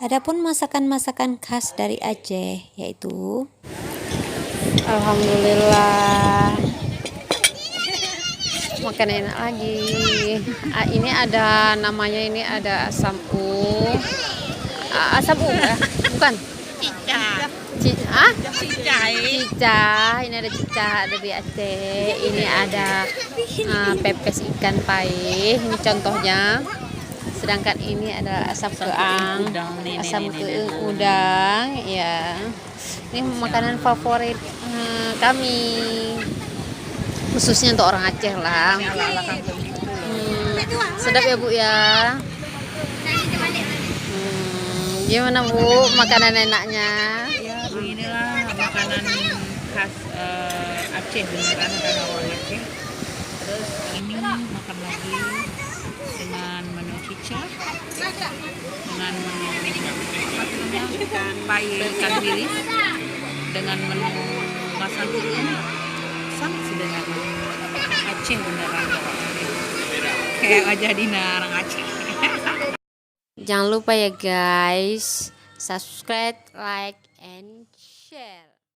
Adapun masakan-masakan khas dari Aceh yaitu Alhamdulillah makan enak lagi. Ini ada namanya, ini ada asam asam ya? Bukan cicah. Ini ada cicah, ada di Aceh. Ini ada pepes ikan paih, ini contohnya. Sedangkan ini adalah asam keang, asam keung udang ya. Ini makanan favorit kami, khususnya untuk orang Aceh lah. Sedap ya Bu ya. Gimana Bu makanan enaknya? Ya beginilah makanan khas Aceh, beneran karena orang Aceh. Terus ini makan lagi dengan menu cicah, dengan menu ikan pakai ikan bilis, dengan menu masak turun, sangat sederhana. Aceh beneran kayak wajah Dina orang Aceh. Jangan lupa ya guys, subscribe, like, and share.